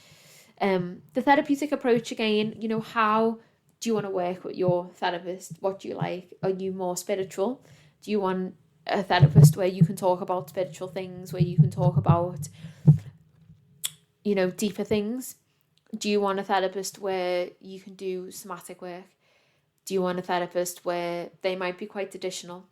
The therapeutic approach, again, you know, how do you want to work with your therapist? What do you like? Are you more spiritual? Do you want a therapist where you can talk about spiritual things, where you can talk about, you know, deeper things? Do you want a therapist where you can do somatic work? Do you want a therapist where they might be quite traditional?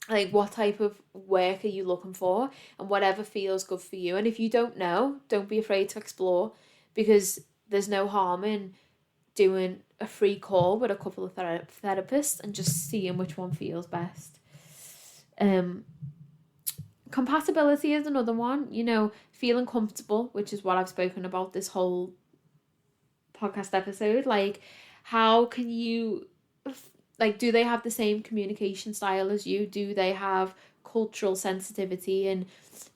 Like, what type of work are you looking for? And whatever feels good for you. And if you don't know, don't be afraid to explore, because there's no harm in doing a free call with a couple of therapists and just seeing which one feels best. Compatibility is another one, feeling comfortable, which is what I've spoken about this whole podcast episode. Like, how can you, like, do they have the same communication style as you? Do they have cultural sensitivity? And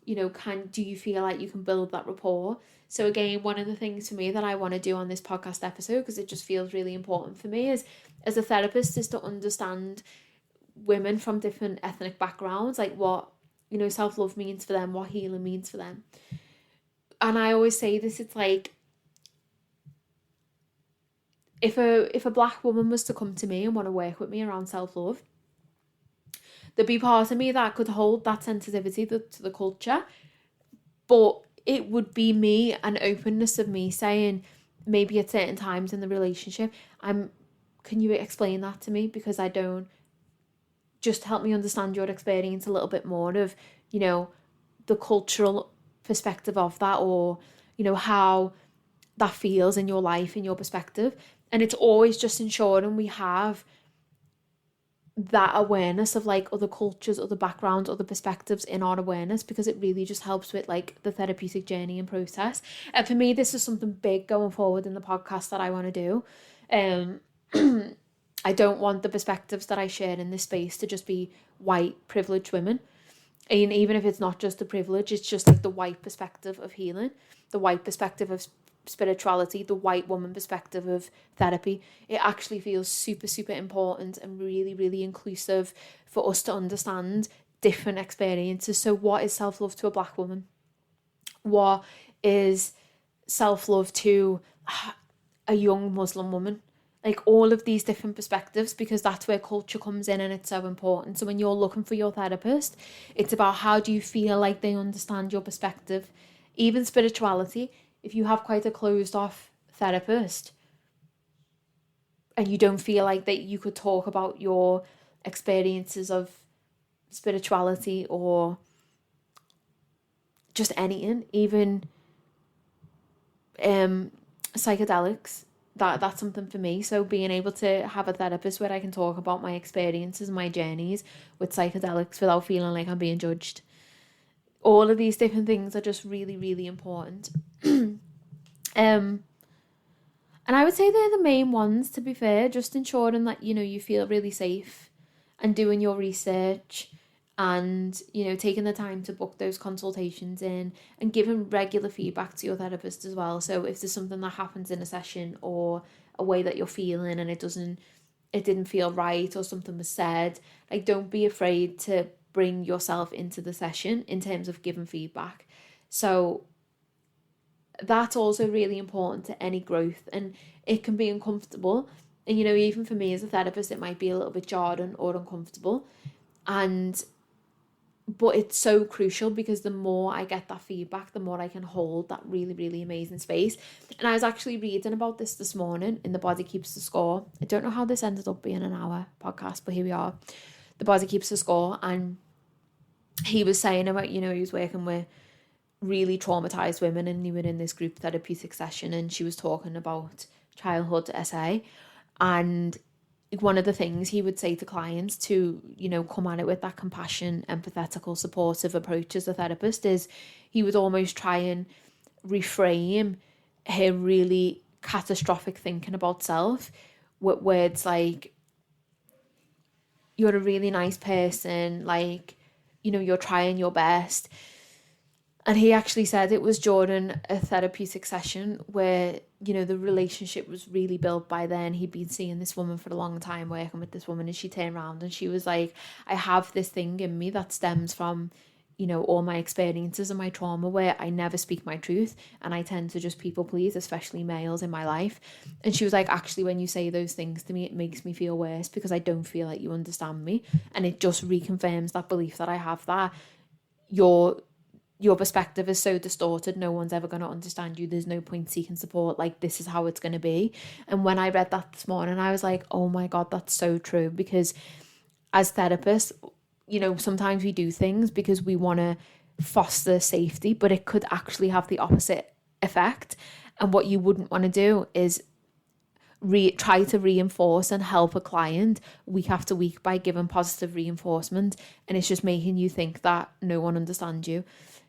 do you feel like you can build that rapport? So again, one of the things for me that I want to do on this podcast episode, because it just feels really important for me, is as a therapist, is to understand women from different ethnic backgrounds, like what self-love means for them, what healing means for them. And I always say this, it's like, if a black woman was to come to me and want to work with me around self-love, there'd be part of me that could hold that sensitivity to the culture, but it would be me, an openness of me saying, maybe at certain times in the relationship, can you explain that to me, because I don't, just help me understand your experience a little bit more of, the cultural perspective of that, or, how that feels in your life, in your perspective. And it's always just ensuring we have that awareness of like other cultures, other backgrounds, other perspectives in our awareness, because it really just helps with like the therapeutic journey and process. And for me, this is something big going forward in the podcast that I want to do. I don't want the perspectives that I share in this space to just be white privileged women. And even if it's not just the privilege, it's just like the white perspective of healing, the white perspective of spirituality, the white woman perspective of therapy. It actually feels super, super important and really, really inclusive for us to understand different experiences. So what is self-love to a black woman? What is self-love to a young Muslim woman? Like, all of these different perspectives, because that's where culture comes in and it's so important. So when you're looking for your therapist, it's about how do you feel like they understand your perspective. Even spirituality, if you have quite a closed off therapist and you don't feel like that you could talk about your experiences of spirituality or just anything, even psychedelics, that's something for me. So being able to have a therapist where I can talk about my experiences and my journeys with psychedelics without feeling like I'm being judged. All of these different things are just really, really important. And I would say they're the main ones, to be fair, just ensuring that, you feel really safe and doing your research and, taking the time to book those consultations in and giving regular feedback to your therapist as well. So if there's something that happens in a session or a way that you're feeling and it didn't feel right, or something was said, like, don't be afraid to bring yourself into the session in terms of giving feedback. So that's also really important to any growth, and it can be uncomfortable. And, even for me as a therapist, it might be a little bit jarring or uncomfortable. But it's so crucial, because the more I get that feedback, the more I can hold that really, really amazing space. And I was actually reading about this morning in The Body Keeps the Score. I don't know how this ended up being an hour podcast, but here we are. The Body Keeps the Score. And he was saying about, he was working with really traumatized women, and he was in this group therapeutic session, and she was talking about childhood SA. And one of the things he would say to clients to, come at it with that compassion, empathetical, supportive approach as a therapist, is he would almost try and reframe her really catastrophic thinking about self with words like, you're a really nice person, like, you're trying your best. And he actually said it was during a therapeutic session where, the relationship was really built by then. He'd been seeing this woman for a long time, working with this woman, and she turned around and she was like, I have this thing in me that stems from, all my experiences and my trauma, where I never speak my truth and I tend to just people please, especially males in my life. And she was like, actually, when you say those things to me, it makes me feel worse, because I don't feel like you understand me. And it just reconfirms that belief that I have, that you're your perspective is so distorted, no one's ever going to understand you, there's no point seeking support, like this is how it's going to be. And when I read that this morning, I was like, oh my God, that's so true. Because as therapists, you know, sometimes we do things because we want to foster safety, but it could actually have the opposite effect. And what you wouldn't want to do is try to reinforce and help a client week after week by giving positive reinforcement, and it's just making you think that no one understands you.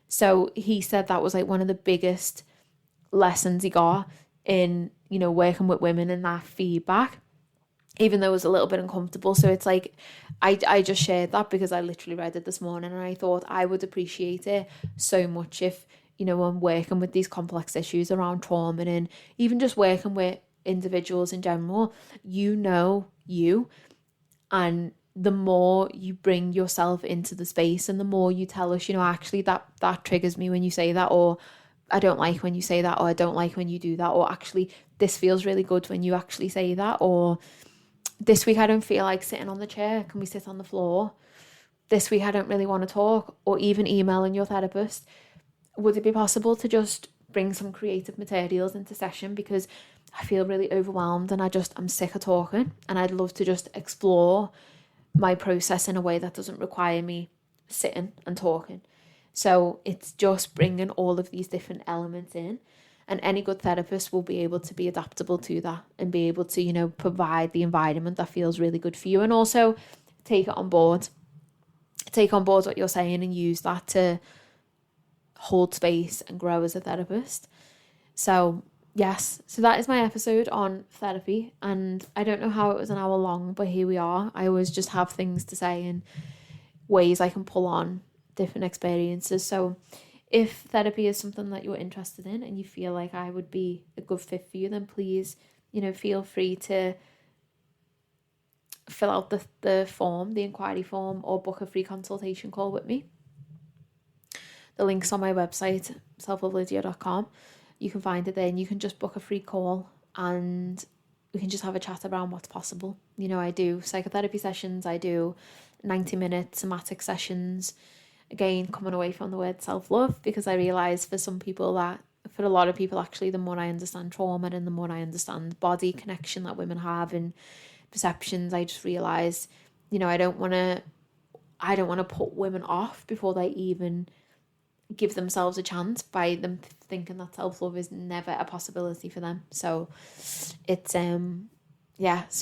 So he said that was like one of the biggest lessons he got in, you know, working with women, and that feedback, even though it was a little bit uncomfortable. So it's like, I just shared that because I literally read it this morning, and I thought I would appreciate it so much if, you know, I'm working with these complex issues around trauma, and even just working with individuals in general, you know you, and the more you bring yourself into the space and the more you tell us, you know, actually that triggers me when you say that, or I don't like when you say that, or I don't like when you do that, or actually this feels really good when you actually say that, or this week I don't feel like sitting on the chair, can we sit on the floor? This week I don't really want to talk. Or even emailing your therapist, would it be possible to just bring some creative materials into session, because I feel really overwhelmed and I'm sick of talking, and I'd love to just explore my process in a way that doesn't require me sitting and talking. So it's just bringing all of these different elements in, and any good therapist will be able to be adaptable to that and be able to, you know, provide the environment that feels really good for you, and also take on board what you're saying and use that to hold space and grow as a therapist. So yes, so that is my episode on therapy, and I don't know how it was an hour long, but here we are. I always just have things to say and ways I can pull on different experiences. So if therapy is something that you're interested in and you feel like I would be a good fit for you, then please, you know, feel free to fill out the form, the inquiry form, or book a free consultation call with me. The link's on my website, selfoflydia.com. You can find it there, and you can just book a free call and we can just have a chat around what's possible. You know, I do psychotherapy sessions, I do 90-minute somatic sessions. Again, coming away from the word self-love, because I realise for a lot of people actually, the more I understand trauma and the more I understand body connection that women have and perceptions, I just realise, you know, I don't want to put women off before they even give themselves a chance by them thinking that self-love is never a possibility for them. So it's some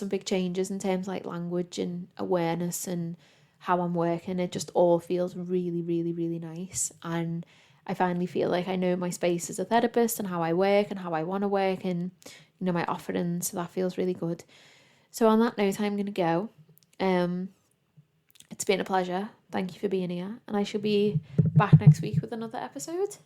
big changes in terms of like language and awareness and how I'm working. It just all feels really, really, really nice, and I finally feel like I know my space as a therapist and how I work and how I want to work, and, you know, my offerings. So that feels really good. So on that note, I'm gonna go. It's been a pleasure. Thank you for being here, and I shall be back next week with another episode.